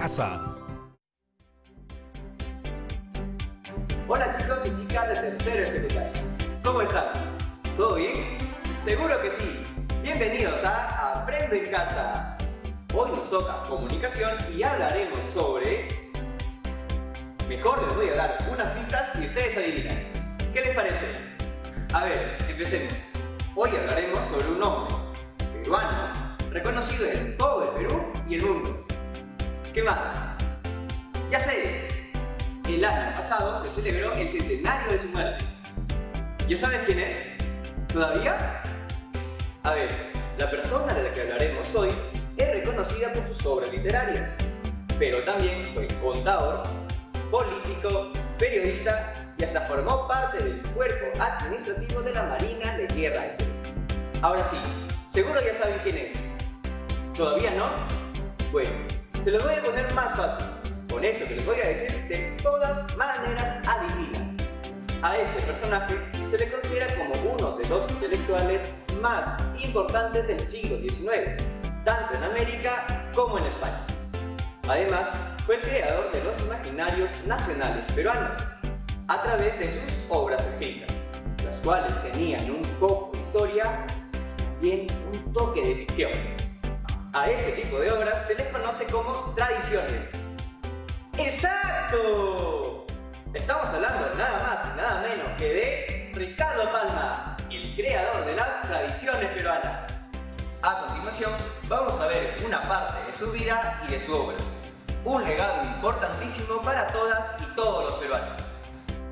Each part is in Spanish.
casa. Hola chicos y chicas de tercero secundaria. ¿Cómo están? ¿Todo bien? Seguro que sí. Bienvenidos a Aprendo en Casa. Hoy nos toca comunicación y hablaremos sobre... Mejor les voy a dar unas pistas y ustedes adivinan. ¿Qué les parece? A ver, empecemos. Hoy hablaremos sobre un hombre peruano reconocido en todo el Perú y el mundo. ¿Qué más? ¡Ya sé! El año pasado se celebró el centenario de su muerte. ¿Ya sabes quién es? ¿Todavía? A ver, la persona de la que hablaremos hoy es reconocida por sus obras literarias, pero también fue contador, político, periodista y hasta formó parte del cuerpo administrativo de la Marina de Guerra del Perú. Ahora sí, seguro ya saben quién es. ¿Todavía no? Bueno, se los voy a poner más fácil. Con esto que les voy a decir, de todas maneras adivinan. A este personaje se le considera como uno de los intelectuales más importantes del siglo XIX, tanto en América como en España. Además, fue el creador de los imaginarios nacionales peruanos, a través de sus obras escritas, las cuales tenían un poco de historia y en un toque de ficción. A este tipo de obras se les conoce como tradiciones. ¡Exacto! Estamos hablando nada más y nada menos que de Ricardo Palma, el creador de las tradiciones peruanas. A continuación, vamos a ver una parte de su vida y de su obra. Un legado importantísimo para todas y todos los peruanos,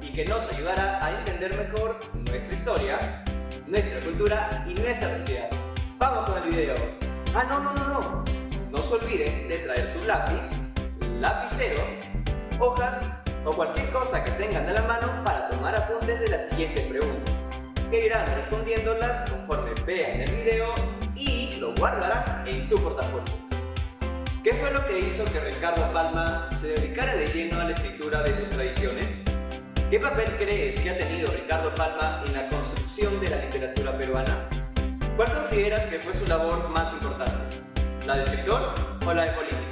y que nos ayudará a entender mejor nuestra historia, nuestra cultura y nuestra sociedad. ¡Vamos con el video! ¡Ah, no! No se olviden de traer su lápiz, lapicero, hojas o cualquier cosa que tengan a la mano para tomar apuntes de las siguientes preguntas, que irán respondiéndolas conforme vean el video y lo guardarán en su portafolio. ¿Qué fue lo que hizo que Ricardo Palma se dedicara de lleno a la escritura de sus tradiciones? ¿Qué papel crees que ha tenido Ricardo Palma en la construcción de la literatura peruana? ¿Cuál consideras que fue su labor más importante? ¿La de escritor o la de político?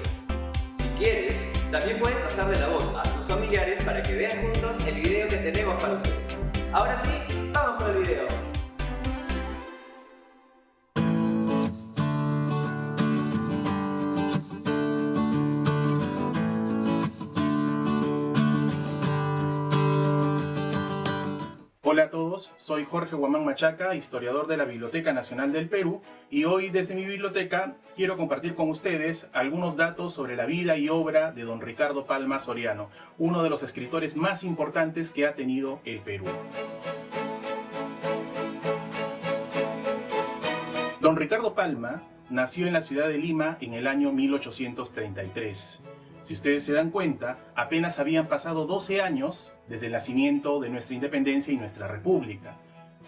Si quieres, también puedes pasarle la voz a tus familiares para que vean juntos el video que tenemos para ustedes. Ahora sí, vamos con el video. Hola a todos, soy Jorge Guamán Machaca, historiador de la Biblioteca Nacional del Perú, y hoy desde mi biblioteca quiero compartir con ustedes algunos datos sobre la vida y obra de don Ricardo Palma Soriano, uno de los escritores más importantes que ha tenido el Perú. Don Ricardo Palma nació en la ciudad de Lima en el año 1833. Si ustedes se dan cuenta, apenas habían pasado 12 años desde el nacimiento de nuestra independencia y nuestra república.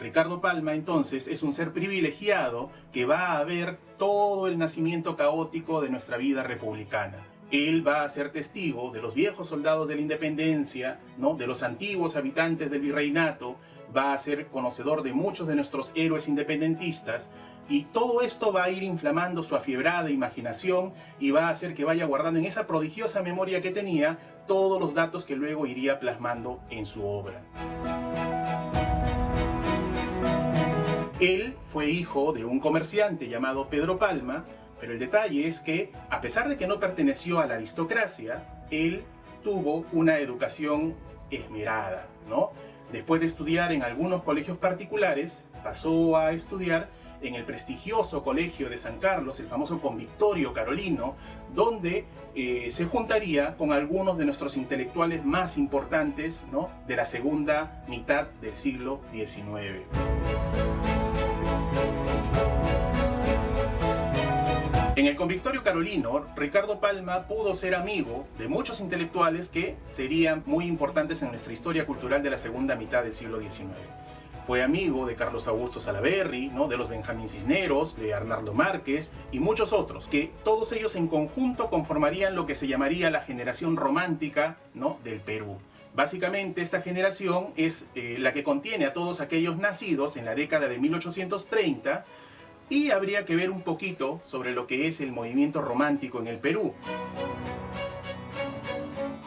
Ricardo Palma, entonces, es un ser privilegiado que va a ver todo el nacimiento caótico de nuestra vida republicana. Él va a ser testigo de los viejos soldados de la independencia, ¿no?, de los antiguos habitantes del virreinato, va a ser conocedor de muchos de nuestros héroes independentistas, y todo esto va a ir inflamando su afiebrada imaginación y va a hacer que vaya guardando en esa prodigiosa memoria que tenía todos los datos que luego iría plasmando en su obra. Él fue hijo de un comerciante llamado Pedro Palma, pero el detalle es que, a pesar de que no perteneció a la aristocracia, él tuvo una educación esmerada, ¿no? Después de estudiar en algunos colegios particulares, pasó a estudiar en el prestigioso colegio de San Carlos, el famoso Convictorio Carolino, donde se juntaría con algunos de nuestros intelectuales más importantes, ¿no?, de la segunda mitad del siglo XIX. En el Convictorio Carolino, Ricardo Palma pudo ser amigo de muchos intelectuales que serían muy importantes en nuestra historia cultural de la segunda mitad del siglo XIX. Fue amigo de Carlos Augusto Salaverry, ¿no?, de los Benjamín Cisneros, de Arnaldo Márquez y muchos otros, que todos ellos en conjunto conformarían lo que se llamaría la generación romántica, ¿no?, del Perú. Básicamente esta generación es la que contiene a todos aquellos nacidos en la década de 1830, y habría que ver un poquito sobre lo que es el movimiento romántico en el Perú.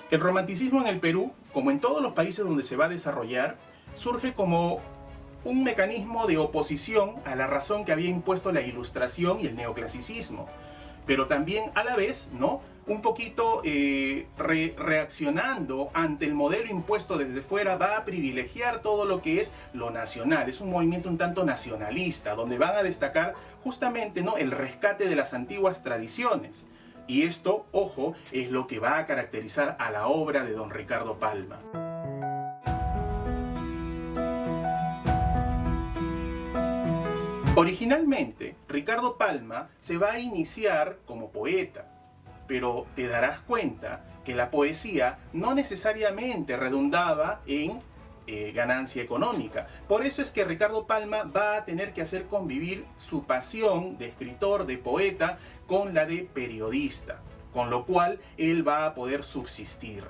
El romanticismo en el Perú, como en todos los países donde se va a desarrollar, surge como un mecanismo de oposición a la razón que había impuesto la Ilustración y el neoclasicismo, pero también a la vez, ¿no?, un poquito reaccionando ante el modelo impuesto desde fuera, va a privilegiar todo lo que es lo nacional. Es un movimiento un tanto nacionalista, donde van a destacar justamente, ¿no?, el rescate de las antiguas tradiciones. Y esto, ojo, es lo que va a caracterizar a la obra de don Ricardo Palma. Originalmente, Ricardo Palma se va a iniciar como poeta, pero te darás cuenta que la poesía no necesariamente redundaba en ganancia económica. Por eso es que Ricardo Palma va a tener que hacer convivir su pasión de escritor, de poeta, con la de periodista, con lo cual él va a poder subsistir.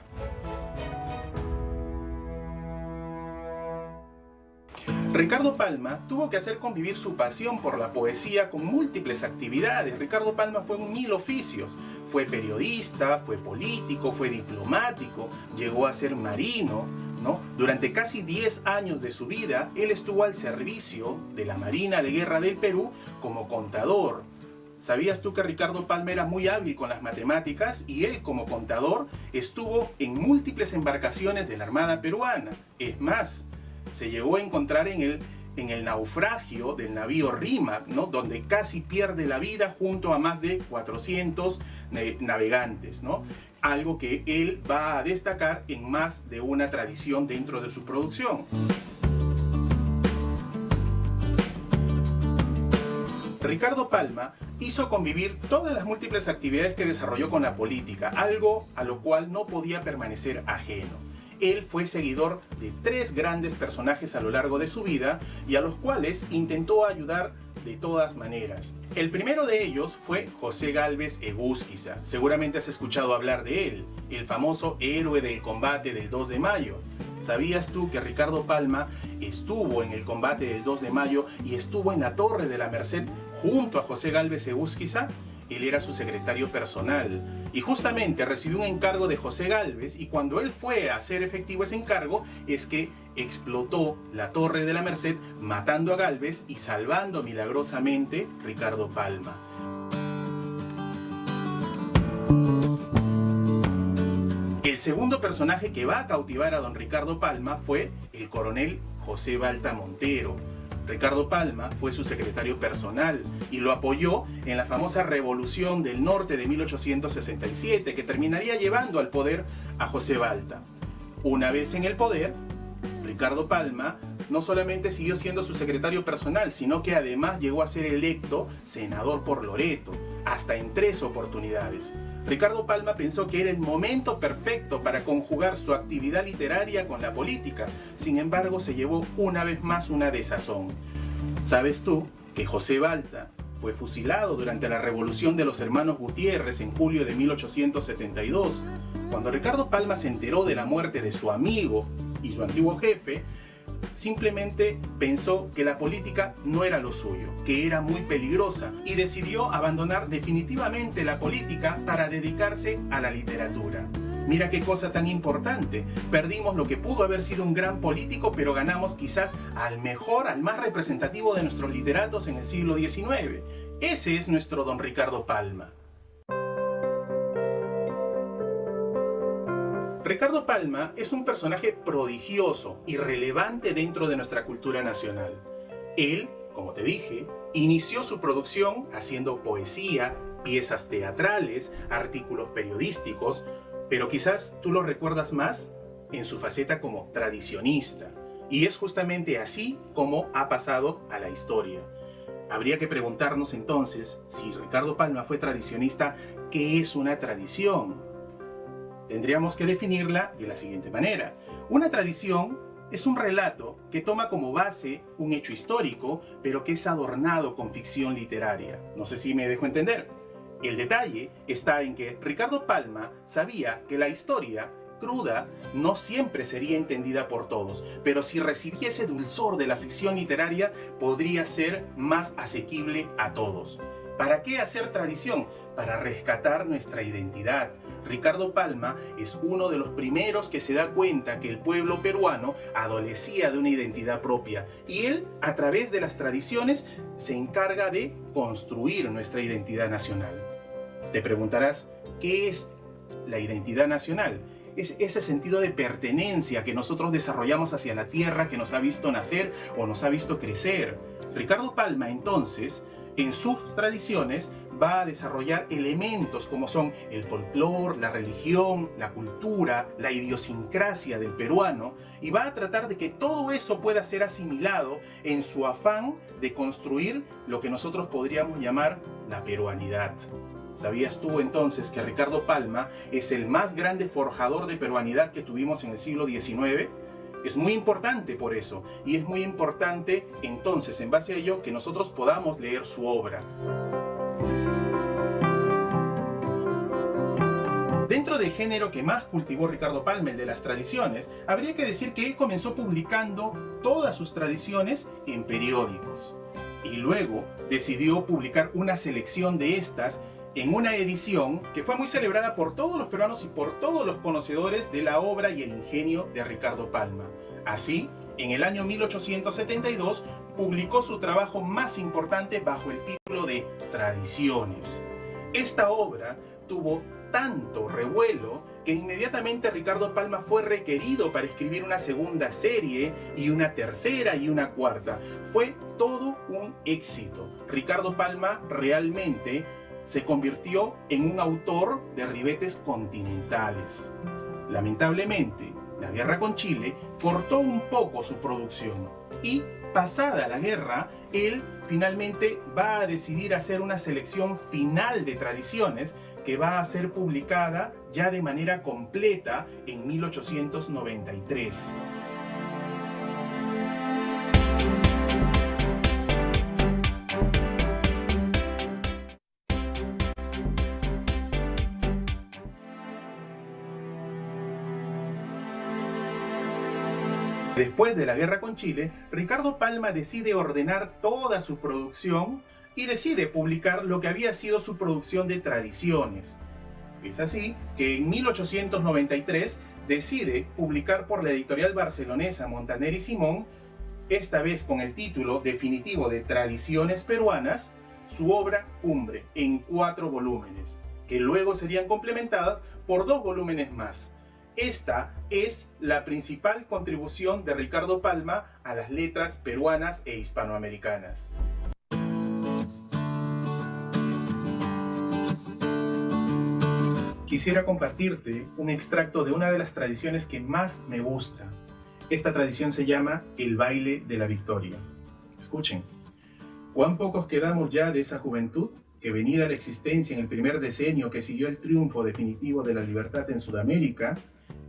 Ricardo Palma tuvo que hacer convivir su pasión por la poesía con múltiples actividades. Ricardo Palma fue en 1000 oficios. Fue periodista, fue político, fue diplomático, llegó a ser marino, ¿no? Durante casi 10 años de su vida, él estuvo al servicio de la Marina de Guerra del Perú como contador. ¿Sabías tú que Ricardo Palma era muy hábil con las matemáticas? Y él, como contador, estuvo en múltiples embarcaciones de la Armada peruana. Es más, se llegó a encontrar en el naufragio del navío Rímac, ¿no?, donde casi pierde la vida junto a más de 400 navegantes, ¿no? Algo que él va a destacar en más de una tradición dentro de su producción. Ricardo Palma hizo convivir todas las múltiples actividades que desarrolló con la política, algo a lo cual no podía permanecer ajeno. Él fue seguidor de 3 grandes personajes a lo largo de su vida y a los cuales intentó ayudar de todas maneras. El primero de ellos fue José Gálvez Egusquiza. Seguramente has escuchado hablar de él, el famoso héroe del combate del 2 de mayo. ¿Sabías tú que Ricardo Palma estuvo en el combate del 2 de mayo y estuvo en la Torre de la Merced junto a José Gálvez Egusquiza? Él era su secretario personal y justamente recibió un encargo de José Gálvez, y cuando él fue a hacer efectivo ese encargo es que explotó la Torre de la Merced, matando a Gálvez y salvando milagrosamente Ricardo Palma. El segundo personaje que va a cautivar a don Ricardo Palma fue el coronel José Balta Montero. Ricardo Palma fue su secretario personal y lo apoyó en la famosa Revolución del Norte de 1867, que terminaría llevando al poder a José Balta. Una vez en el poder, Ricardo Palma no solamente siguió siendo su secretario personal, sino que además llegó a ser electo senador por Loreto, hasta en 3 oportunidades. Ricardo Palma pensó que era el momento perfecto para conjugar su actividad literaria con la política. Sin embargo, se llevó una vez más una desazón. ¿Sabes tú que José Balta fue fusilado durante la Revolución de los Hermanos Gutiérrez en julio de 1872? Cuando Ricardo Palma se enteró de la muerte de su amigo y su antiguo jefe, simplemente pensó que la política no era lo suyo, que era muy peligrosa, y decidió abandonar definitivamente la política para dedicarse a la literatura. Mira qué cosa tan importante. Perdimos lo que pudo haber sido un gran político, pero ganamos quizás al mejor, al más representativo de nuestros literatos en el siglo XIX. Ese es nuestro don Ricardo Palma. Ricardo Palma es un personaje prodigioso y relevante dentro de nuestra cultura nacional. Él, como te dije, inició su producción haciendo poesía, piezas teatrales, artículos periodísticos, pero quizás tú lo recuerdas más en su faceta como tradicionista. Y es justamente así como ha pasado a la historia. Habría que preguntarnos entonces, si Ricardo Palma fue tradicionista, ¿qué es una tradición? Tendríamos que definirla de la siguiente manera. Una tradición es un relato que toma como base un hecho histórico, pero que es adornado con ficción literaria. No sé si me dejo entender. El detalle está en que Ricardo Palma sabía que la historia cruda no siempre sería entendida por todos, pero si recibiese dulzor de la ficción literaria, podría ser más asequible a todos. ¿Para qué hacer tradición? Para rescatar nuestra identidad. Ricardo Palma es uno de los primeros que se da cuenta que el pueblo peruano adolecía de una identidad propia y él, a través de las tradiciones, se encarga de construir nuestra identidad nacional. Te preguntarás, ¿qué es la identidad nacional? Es ese sentido de pertenencia que nosotros desarrollamos hacia la tierra que nos ha visto nacer o nos ha visto crecer. Ricardo Palma, entonces, en sus tradiciones va a desarrollar elementos como son el folclore, la religión, la cultura, la idiosincrasia del peruano, y va a tratar de que todo eso pueda ser asimilado en su afán de construir lo que nosotros podríamos llamar la peruanidad. ¿Sabías tú entonces que Ricardo Palma es el más grande forjador de peruanidad que tuvimos en el siglo XIX? Es muy importante por eso, y es muy importante entonces, en base a ello, que nosotros podamos leer su obra. Dentro del género que más cultivó Ricardo Palma, el de las tradiciones, habría que decir que él comenzó publicando todas sus tradiciones en periódicos. Y luego decidió publicar una selección de estas en una edición que fue muy celebrada por todos los peruanos y por todos los conocedores de la obra y el ingenio de Ricardo Palma. Así, en el año 1872, publicó su trabajo más importante bajo el título de Tradiciones. Esta obra tuvo tanto revuelo que inmediatamente Ricardo Palma fue requerido para escribir una segunda serie y una tercera y una cuarta. Fue todo un éxito. Ricardo Palma realmente se convirtió en un autor de ribetes continentales. Lamentablemente, la guerra con Chile cortó un poco su producción y, pasada la guerra, él finalmente va a decidir hacer una selección final de tradiciones que va a ser publicada ya de manera completa en 1893. Después de la guerra con Chile, Ricardo Palma decide ordenar toda su producción y decide publicar lo que había sido su producción de tradiciones. Es así que en 1893 decide publicar por la editorial barcelonesa Montaner y Simón, esta vez con el título definitivo de Tradiciones Peruanas, su obra cumbre en 4 volúmenes, que luego serían complementadas por 2 volúmenes más. Esta es la principal contribución de Ricardo Palma a las letras peruanas e hispanoamericanas. Quisiera compartirte un extracto de una de las tradiciones que más me gusta. Esta tradición se llama el baile de la victoria. Escuchen. ¿Cuán pocos quedamos ya de esa juventud que, venida a la existencia en el primer decenio que siguió el triunfo definitivo de la libertad en Sudamérica,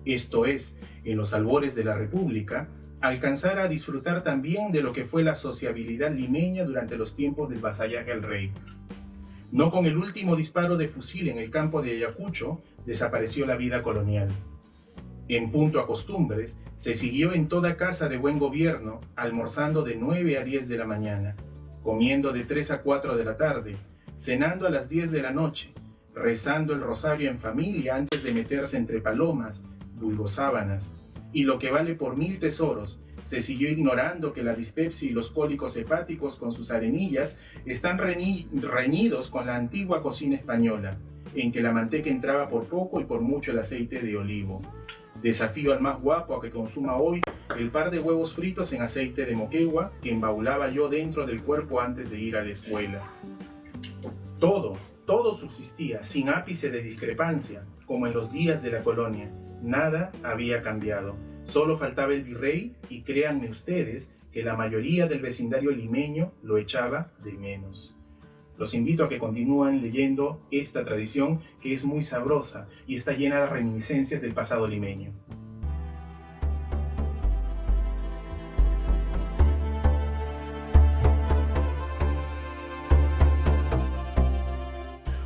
esto es, en los albores de la República, alcanzara a disfrutar también de lo que fue la sociabilidad limeña durante los tiempos del vasallaje al rey? No con el último disparo de fusil en el campo de Ayacucho desapareció la vida colonial. En punto a costumbres, se siguió en toda casa de buen gobierno, almorzando de 9 a 10 de la mañana, comiendo de 3 a 4 de la tarde, cenando a las 10 de la noche, rezando el rosario en familia antes de meterse entre palomas, vulgosábanas, y lo que vale por 1000 tesoros, se siguió ignorando que la dispepsia y los cólicos hepáticos con sus arenillas están reñidos con la antigua cocina española, en que la manteca entraba por poco y por mucho el aceite de olivo. Desafío al más guapo a que consuma hoy el par de huevos fritos en aceite de moquegua que embaulaba yo dentro del cuerpo antes de ir a la escuela. Todo subsistía sin ápice de discrepancia, como en los días de la colonia. Nada había cambiado. Solo faltaba el virrey y créanme ustedes que la mayoría del vecindario limeño lo echaba de menos. Los invito a que continúen leyendo esta tradición que es muy sabrosa y está llena de reminiscencias del pasado limeño.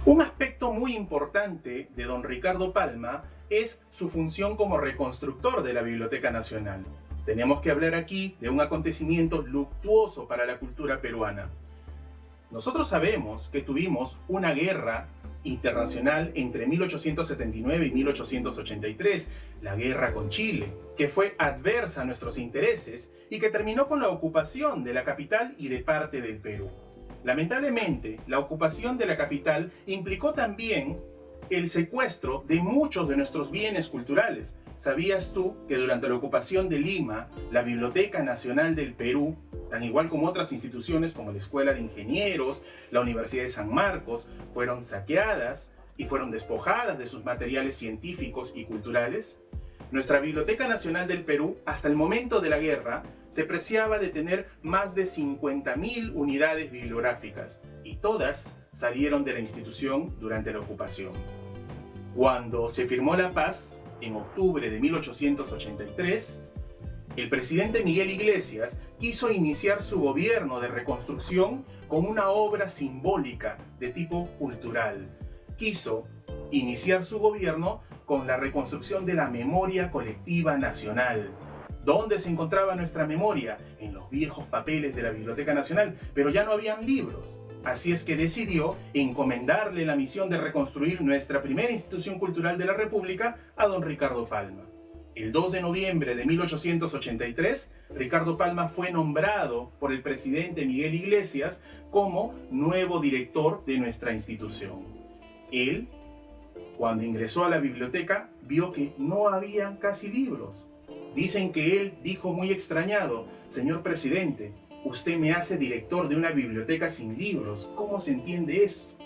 Un aspecto muy importante de don Ricardo Palma es su función como reconstructor de la Biblioteca Nacional. Tenemos que hablar aquí de un acontecimiento luctuoso para la cultura peruana. Nosotros sabemos que tuvimos una guerra internacional entre 1879 y 1883, la guerra con Chile, que fue adversa a nuestros intereses y que terminó con la ocupación de la capital y de parte del Perú. Lamentablemente, la ocupación de la capital implicó también el secuestro de muchos de nuestros bienes culturales. ¿Sabías tú que durante la ocupación de Lima, la Biblioteca Nacional del Perú, tan igual como otras instituciones como la Escuela de Ingenieros, la Universidad de San Marcos, fueron saqueadas y fueron despojadas de sus materiales científicos y culturales? Nuestra Biblioteca Nacional del Perú, hasta el momento de la guerra, se preciaba de tener más de 50.000 unidades bibliográficas, y todas salieron de la institución durante la ocupación. Cuando se firmó la paz, en octubre de 1883, el presidente Miguel Iglesias quiso iniciar su gobierno de reconstrucción con una obra simbólica de tipo cultural. Quiso iniciar su gobierno con la reconstrucción de la memoria colectiva nacional. ¿Dónde se encontraba nuestra memoria? En los viejos papeles de la Biblioteca Nacional, pero ya no habían libros. Así es que decidió encomendarle la misión de reconstruir nuestra primera institución cultural de la República a don Ricardo Palma. El 2 de noviembre de 1883, Ricardo Palma fue nombrado por el presidente Miguel Iglesias como nuevo director de nuestra institución. Él, cuando ingresó a la biblioteca, vio que no había casi libros. Dicen que él dijo muy extrañado: señor presidente, usted me hace director de una biblioteca sin libros, ¿cómo se entiende eso?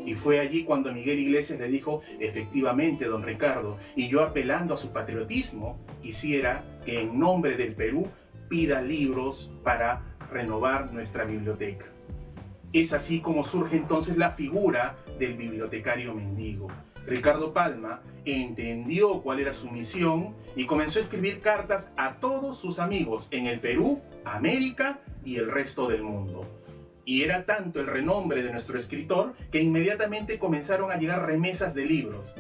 Y fue allí cuando Miguel Iglesias le dijo: efectivamente, don Ricardo, y yo, apelando a su patriotismo, quisiera que en nombre del Perú pida libros para renovar nuestra biblioteca. Es así como surge entonces la figura del bibliotecario mendigo. Ricardo Palma entendió cuál era su misión y comenzó a escribir cartas a todos sus amigos en el Perú, América y el resto del mundo. Y era tanto el renombre de nuestro escritor que inmediatamente comenzaron a llegar remesas de libros.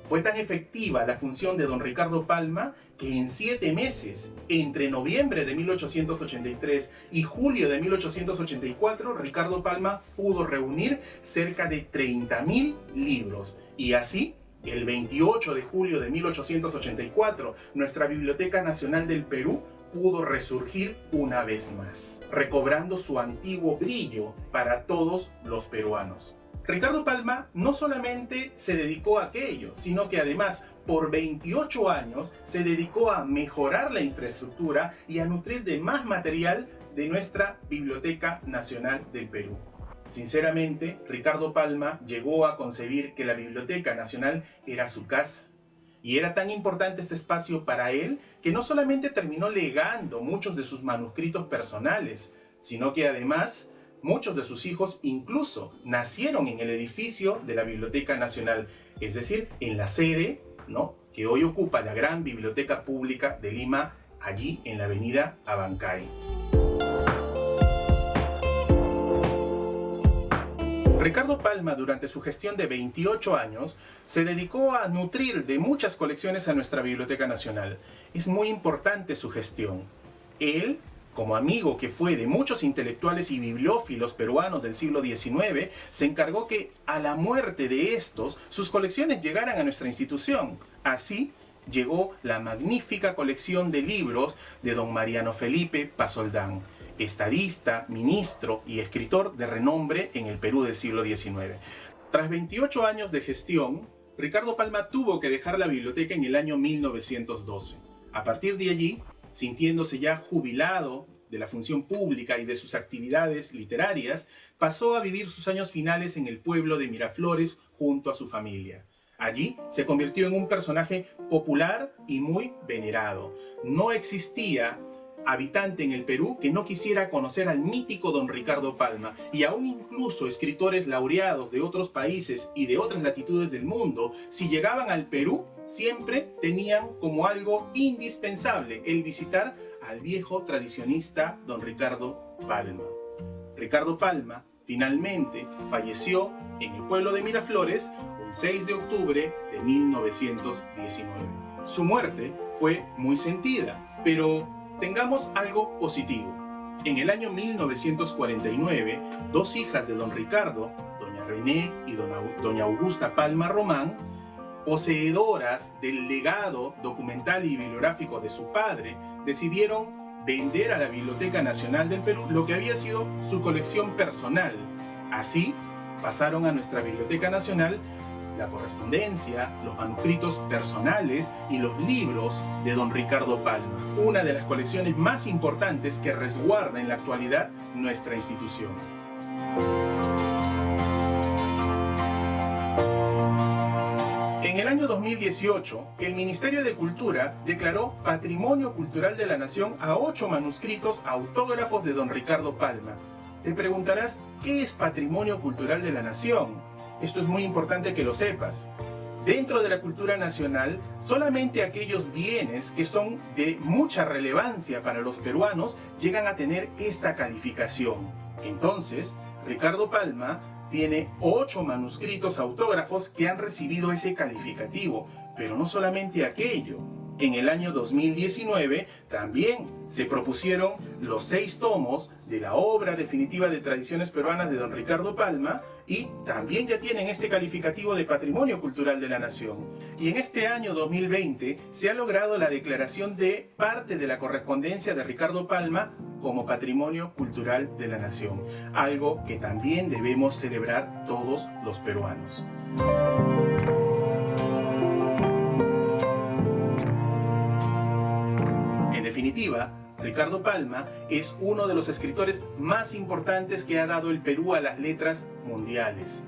Fue tan efectiva la función de don Ricardo Palma que en 7 meses, entre noviembre de 1883 y julio de 1884, Ricardo Palma pudo reunir cerca de 30.000 libros. Y así, el 28 de julio de 1884, nuestra Biblioteca Nacional del Perú pudo resurgir una vez más, recobrando su antiguo brillo para todos los peruanos. Ricardo Palma no solamente se dedicó a aquello, sino que además por 28 años se dedicó a mejorar la infraestructura y a nutrir de más material de nuestra Biblioteca Nacional del Perú. Sinceramente, Ricardo Palma llegó a concebir que la Biblioteca Nacional era su casa. Y era tan importante este espacio para él que no solamente terminó legando muchos de sus manuscritos personales, sino que además muchos de sus hijos incluso nacieron en el edificio de la Biblioteca Nacional, es decir, en la sede, ¿no?, que hoy ocupa la gran Biblioteca Pública de Lima, allí en la avenida Abancay. Ricardo Palma, durante su gestión de 28 años, se dedicó a nutrir de muchas colecciones a nuestra Biblioteca Nacional. Es muy importante su gestión. Él, como amigo que fue de muchos intelectuales y bibliófilos peruanos del siglo XIX, se encargó que a la muerte de estos, sus colecciones llegaran a nuestra institución. Así llegó la magnífica colección de libros de don Mariano Felipe Pasoldán, estadista, ministro y escritor de renombre en el Perú del siglo XIX. Tras 28 años de gestión, Ricardo Palma tuvo que dejar la biblioteca en el año 1912. A partir de allí, sintiéndose ya jubilado de la función pública y de sus actividades literarias, pasó a vivir sus años finales en el pueblo de Miraflores junto a su familia. Allí se convirtió en un personaje popular y muy venerado. No existía habitante en el Perú que no quisiera conocer al mítico don Ricardo Palma, y aún incluso escritores laureados de otros países y de otras latitudes del mundo, si llegaban al Perú, siempre tenían como algo indispensable el visitar al viejo tradicionista don Ricardo Palma. Ricardo Palma finalmente falleció en el pueblo de Miraflores un 6 de octubre de 1919. Su muerte fue muy sentida, pero tengamos algo positivo. En el año 1949, dos hijas de don Ricardo, doña René y doña Augusta Palma Román, poseedoras del legado documental y bibliográfico de su padre, decidieron vender a la Biblioteca Nacional del Perú lo que había sido su colección personal. Así, pasaron a nuestra Biblioteca Nacional la correspondencia, los manuscritos personales y los libros de don Ricardo Palma, una de las colecciones más importantes que resguarda en la actualidad nuestra institución. En el año 2018, el Ministerio de Cultura declaró Patrimonio Cultural de la Nación a 8 manuscritos autógrafos de don Ricardo Palma. Te preguntarás, ¿qué es Patrimonio Cultural de la Nación? Esto es muy importante que lo sepas. Dentro de la cultura nacional, solamente aquellos bienes que son de mucha relevancia para los peruanos llegan a tener esta calificación. Entonces, Ricardo Palma tiene 8 manuscritos autógrafos que han recibido ese calificativo, pero no solamente aquello. En el año 2019 también se propusieron los 6 tomos de la obra definitiva de tradiciones peruanas de don Ricardo Palma y también ya tienen este calificativo de Patrimonio Cultural de la Nación. Y en este año 2020 se ha logrado la declaración de parte de la correspondencia de Ricardo Palma como Patrimonio Cultural de la Nación, algo que también debemos celebrar todos los peruanos. En definitiva, Ricardo Palma es uno de los escritores más importantes que ha dado el Perú a las letras mundiales.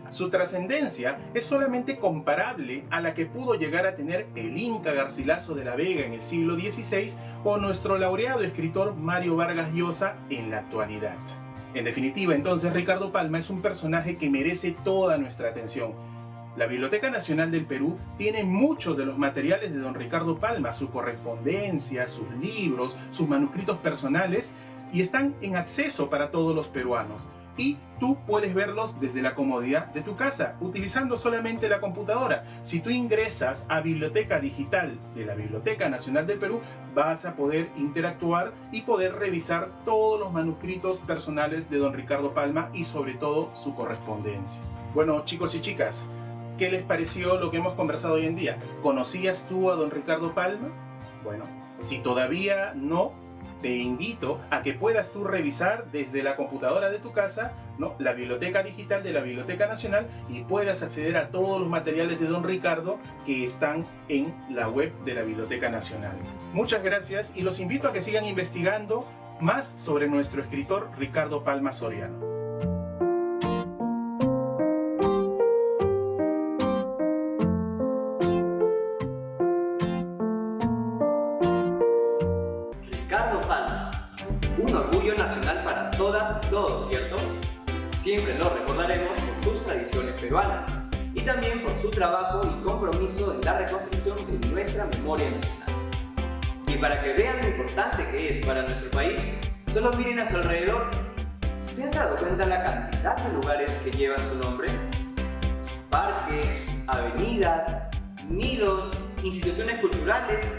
Su trascendencia es solamente comparable a la que pudo llegar a tener el Inca Garcilaso de la Vega en el siglo XVI o nuestro laureado escritor Mario Vargas Llosa en la actualidad. En definitiva, entonces, Ricardo Palma es un personaje que merece toda nuestra atención. La Biblioteca Nacional del Perú tiene muchos de los materiales de don Ricardo Palma, su correspondencia, sus libros, sus manuscritos personales, y están en acceso para todos los peruanos. Y tú puedes verlos desde la comodidad de tu casa, utilizando solamente la computadora. Si tú ingresas a Biblioteca Digital de la Biblioteca Nacional del Perú, vas a poder interactuar y poder revisar todos los manuscritos personales de don Ricardo Palma y sobre todo su correspondencia. Bueno, chicos y chicas, ¿qué les pareció lo que hemos conversado hoy en día? ¿Conocías tú a don Ricardo Palma? Bueno, si todavía no, te invito a que puedas tú revisar desde la computadora de tu casa, ¿no?, la biblioteca digital de la Biblioteca Nacional y puedas acceder a todos los materiales de don Ricardo que están en la web de la Biblioteca Nacional. Muchas gracias y los invito a que sigan investigando más sobre nuestro escritor Ricardo Palma Soriano. Ricardo Palma, un orgullo nacional para todas y todos, ¿cierto? Siempre lo recordaremos por sus tradiciones peruanas y también por su trabajo y compromiso en la reconstrucción de nuestra memoria nacional. Y para que vean lo importante que es para nuestro país, solo miren a su alrededor. ¿Se han dado cuenta la cantidad de lugares que llevan su nombre? Parques, avenidas, nidos, instituciones culturales,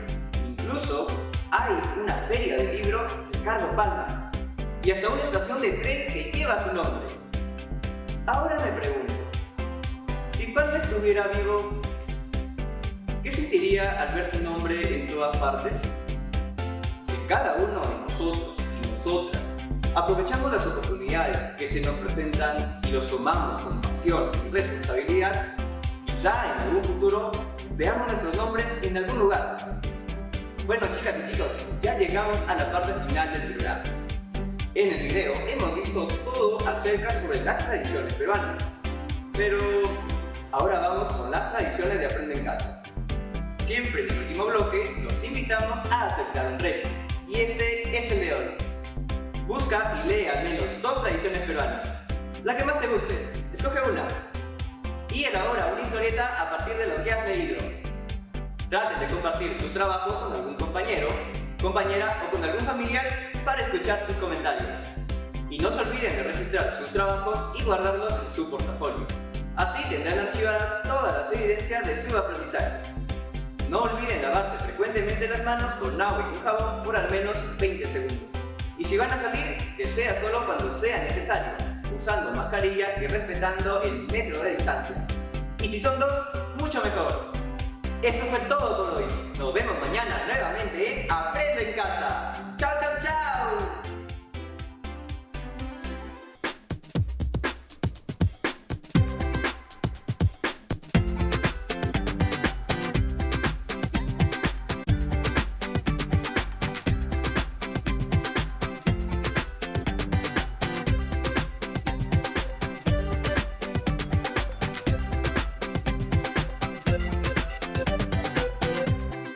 incluso hay una feria del libro Ricardo Palma y hasta una estación de tren que lleva su nombre. Ahora me pregunto, si Palma estuviera vivo, ¿qué sentiría al ver su nombre en todas partes? Si cada uno de nosotros y nosotras aprovechamos las oportunidades que se nos presentan y los tomamos con pasión y responsabilidad, quizá en algún futuro veamos nuestros nombres en algún lugar. Bueno, chicas y chicos, ya llegamos a la parte final del programa. En el video hemos visto todo acerca sobre las tradiciones peruanas, pero ahora vamos con las tradiciones de Aprende en Casa. Siempre en el último bloque los invitamos a aceptar un reto, y este es el de hoy. Busca y lee al menos 2 tradiciones peruanas, la que más te guste, escoge una, y elabora una historieta a partir de lo que has leído. Traten de compartir su trabajo con algún compañero, compañera o con algún familiar para escuchar sus comentarios. Y no se olviden de registrar sus trabajos y guardarlos en su portafolio. Así tendrán archivadas todas las evidencias de su aprendizaje. No olviden lavarse frecuentemente las manos con agua y un jabón por al menos 20 segundos. Y si van a salir, que sea solo cuando sea necesario, usando mascarilla y respetando el metro de distancia. Y si son dos, mucho mejor. Eso fue todo por hoy. Nos vemos mañana nuevamente en Aprendo en Casa. ¡Chao!